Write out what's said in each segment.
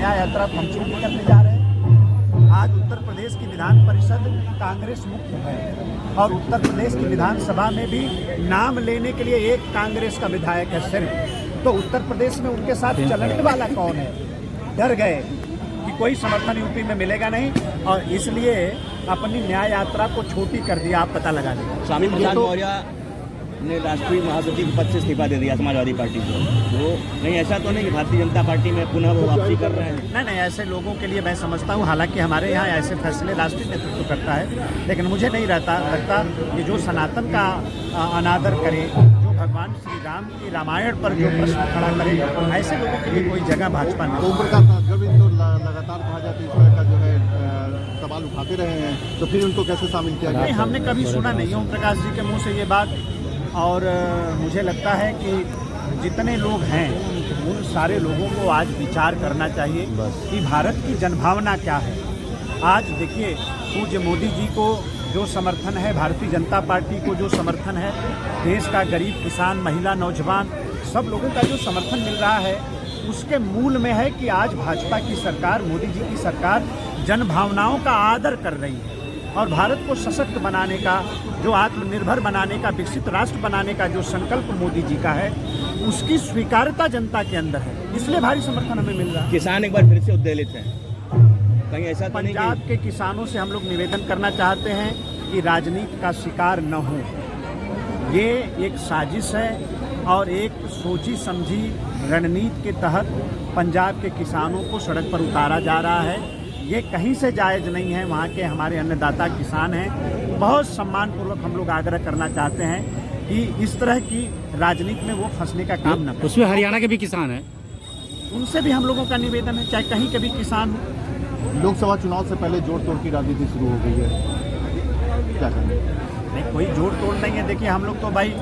न्याय यात्रा को हम छोटी करने जा रहे हैं। आज उत्तर प्रदेश की विधान परिषद कांग्रेस मुक्त है और उत्तर प्रदेश की विधानसभा में भी नाम लेने के लिए एक कांग्रेस का विधायक है सिर्फ। तो उत्तर प्रदेश में उनके साथ चलने वाला कौन है? डर गए कि कोई समर्थन यूपी में मिलेगा नहीं और इसलिए अपनी न्याय यात्रा को छोटी कर दिया। आप पता लगा लीजिए। स्वामी प्रसाद मौर्य ने राष्ट्रीय महासचिव पद से इस्तीफा दे दिया समाजवादी पार्टी को। वो नहीं, ऐसा तो नहीं कि भारतीय जनता पार्टी में पुनः वो वापसी कर रहे हैं? नहीं, ऐसे लोगों के लिए मैं समझता हूँ, हालांकि हमारे यहाँ ऐसे फैसले राष्ट्रीय नेतृत्व करता है, लेकिन मुझे नहीं लगता कि जो सनातन का अनादर करे, जो भगवान श्री राम की रामायण पर जो प्रश्न खड़ा करे, ऐसे लोगों के लिए कोई जगह भाजपा नहीं। ओम प्रकाश अग्रवाल तो लगातार कहा जाता है इस तरह का जो है सवाल उठाते रहे हैं, तो फिर उनको कैसे शामिल किया गया? नहीं, हमने कभी सुना नहीं ओम प्रकाश जी के मुँह से ये बात। और मुझे लगता है कि जितने लोग हैं उन सारे लोगों को आज विचार करना चाहिए कि भारत की जनभावना क्या है। आज देखिए, पूज्य मोदी जी को जो समर्थन है, भारतीय जनता पार्टी को जो समर्थन है, देश का गरीब किसान, महिला, नौजवान सब लोगों का जो समर्थन मिल रहा है, उसके मूल में है कि आज भाजपा की सरकार, मोदी जी की सरकार जनभावनाओं का आदर कर रही है और भारत को सशक्त बनाने का, जो आत्मनिर्भर बनाने का, विकसित राष्ट्र बनाने का जो संकल्प मोदी जी का है, उसकी स्वीकार्यता जनता के अंदर है। इसलिए भारी समर्थन हमें मिल रहा है। किसान एक बार फिर से उद्वेलित हैं, कहीं ऐसा तो नहीं? पंजाब के किसानों से हम लोग निवेदन करना चाहते हैं कि राजनीति का शिकार न हो। ये एक साजिश है और एक सोची समझी रणनीति के तहत पंजाब के किसानों को सड़क पर उतारा जा रहा है। ये कहीं से जायज़ नहीं है। वहाँ के हमारे अन्नदाता किसान हैं। बहुत सम्मानपूर्वक हम लोग आग्रह करना चाहते हैं कि इस तरह की राजनीति में वो फंसने का काम न करें। उसमें हरियाणा के भी किसान हैं, उनसे भी हम लोगों का निवेदन है, चाहे कहीं के भी किसान हो। लोकसभा चुनाव से पहले जोड़ तोड़ की राजनीति शुरू हो गई है, क्या करेंगे? नहीं, कोई जोड़ तोड़ नहीं है। देखिए, हम लोग तो भाई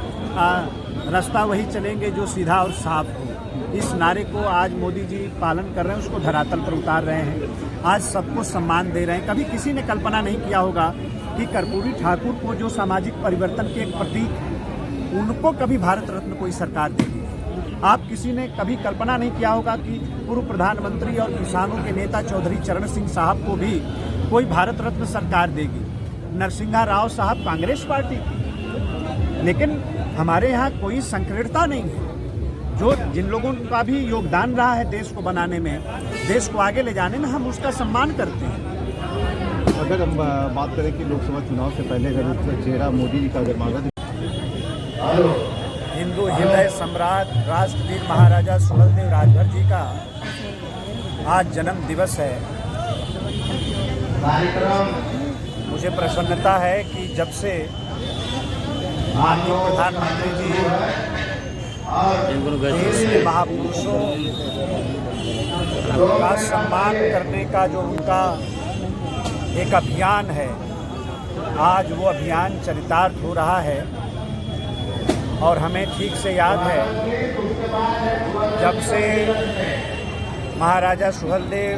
रास्ता वही चलेंगे जो सीधा और साफ हो। इस नारे को आज मोदी जी पालन कर रहे हैं, उसको धरातल पर उतार रहे हैं। आज सबको सम्मान दे रहे हैं। कभी किसी ने कल्पना नहीं किया होगा कि कर्पूरी ठाकुर को, जो सामाजिक परिवर्तन के एक प्रतीक है, उनको कभी भारत रत्न कोई सरकार देगी। आप किसी ने कभी कल्पना नहीं किया होगा कि पूर्व प्रधानमंत्री और किसानों के नेता चौधरी चरण सिंह साहब को भी कोई भारत रत्न सरकार देगी। नरसिंहा राव साहब कांग्रेस पार्टी की, लेकिन हमारे यहाँ कोई संकीर्णता नहीं है। जो जिन लोगों का भी योगदान रहा है देश को बनाने में, देश को आगे ले जाने में, हम उसका सम्मान करते हैं। अगर हम बात करें कि लोकसभा चुनाव से पहले अगर चेहरा मोदी जी का अगर मांगा, हिंदू हृदय सम्राट राष्ट्रवीर महाराजा सुहेलदेव राजभर जी का आज जन्म दिवस है। मुझे प्रसन्नता है कि जब से माननीय प्रधानमंत्री जी देश के महापुरुषों का सम्मान करने का जो उनका एक अभियान है, आज वो अभियान चरितार्थ हो रहा है। और हमें ठीक से याद है, जब से महाराजा सुहेलदेव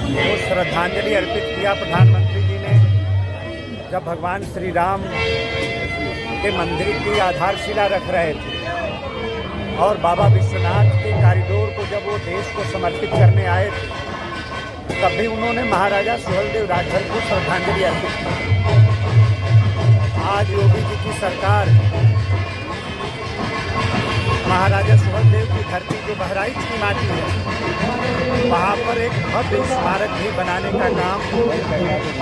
को श्रद्धांजलि अर्पित किया प्रधानमंत्री जी ने, जब भगवान श्री राम के मंदिर की आधारशिला रख रहे थे और बाबा विश्वनाथ के कॉरिडोर को जब वो देश को समर्पित करने आए थे, तब भी उन्होंने महाराजा सुहेलदेव राजभर को श्रद्धांजलि अर्पित की। आज योगी जी की सरकार महाराजा सुहेलदेव की धरती जो बहराइच की माटी है, वहाँ पर एक भव्य स्मारक भी बनाने का काम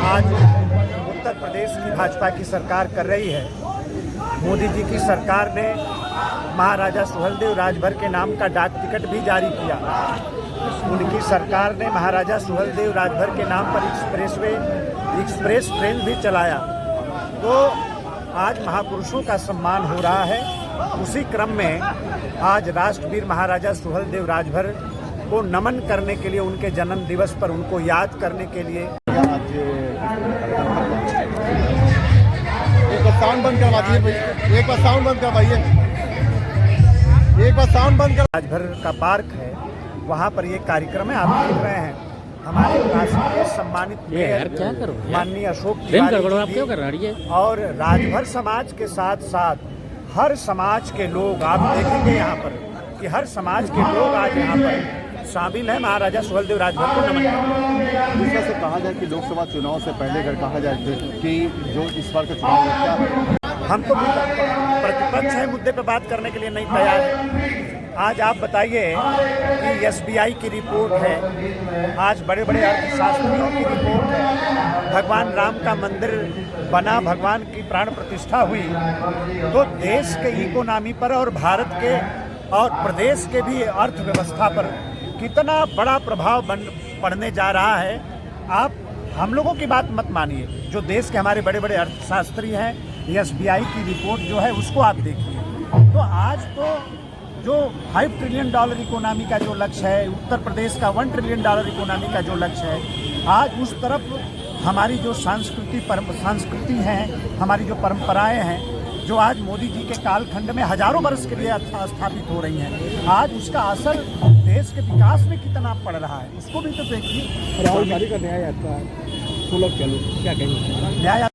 आज उत्तर प्रदेश की भाजपा की सरकार कर रही है। मोदी जी की सरकार ने महाराजा सुहेलदेव राजभर के नाम का डाक टिकट भी जारी किया। उनकी सरकार ने महाराजा सुहेलदेव राजभर के नाम पर एक्सप्रेस ट्रेन भी चलाया। तो आज महापुरुषों का सम्मान हो रहा है। उसी क्रम में आज राष्ट्रवीर महाराजा सुहेलदेव राजभर को नमन करने के लिए, उनके जन्म दिवस पर उनको याद करने के लिए साउंड बंद करवाइए, एक बार साउंड बंद करवाइए, एक बार साउंड बंद कर। राजभर का पार्क है, वहाँ पर ये कार्यक्रम है, आप देख रहे हैं। हमारे काशी के सम्मानित मेयर माननीय अशोक तिवारी और राजभर समाज के साथ साथ हर समाज के लोग, आप देखेंगे यहाँ पर कि हर समाज के लोग आज यहाँ पर शामिल हैं, महाराजा सुहेलदेव राजभर को नमन करते हैं। जिस तरह से कहा जाए कि लोकसभा चुनाव से पहले अगर कहा जाए कि जो इस बार का चुनाव है, हम तो प्रतिपक्ष है, मुद्दे पे बात करने के लिए नहीं तैयार है। आज आप बताइए कि SBI की रिपोर्ट है, आज बड़े बड़े अर्थशास्त्रियों की रिपोर्ट है, भगवान राम का मंदिर बना, भगवान की प्राण प्रतिष्ठा हुई, तो देश के इकोनॉमी पर और भारत के और प्रदेश के भी अर्थव्यवस्था पर कितना बड़ा प्रभाव पड़ने जा रहा है। आप हम लोगों की बात मत मानिए, जो देश के हमारे बड़े बड़े अर्थशास्त्री हैं, SBI की रिपोर्ट जो है उसको आप देखिए। तो आज तो जो $5 ट्रिलियन इकोनॉमी का जो लक्ष्य है, उत्तर प्रदेश का $1 ट्रिलियन इकोनॉमी का जो लक्ष्य है, आज उस तरफ हमारी जो संस्कृति है, हमारी जो परंपराएं हैं, जो आज मोदी जी के कालखंड में हजारों वर्ष के लिए स्थापित हो रही हैं, आज उसका असर देश के विकास में कितना पड़ रहा है, उसको भी तो देखिए। राहुल गांधी का न्याय यात्रा सुलभ चलो क्या कहेंगे? न्याय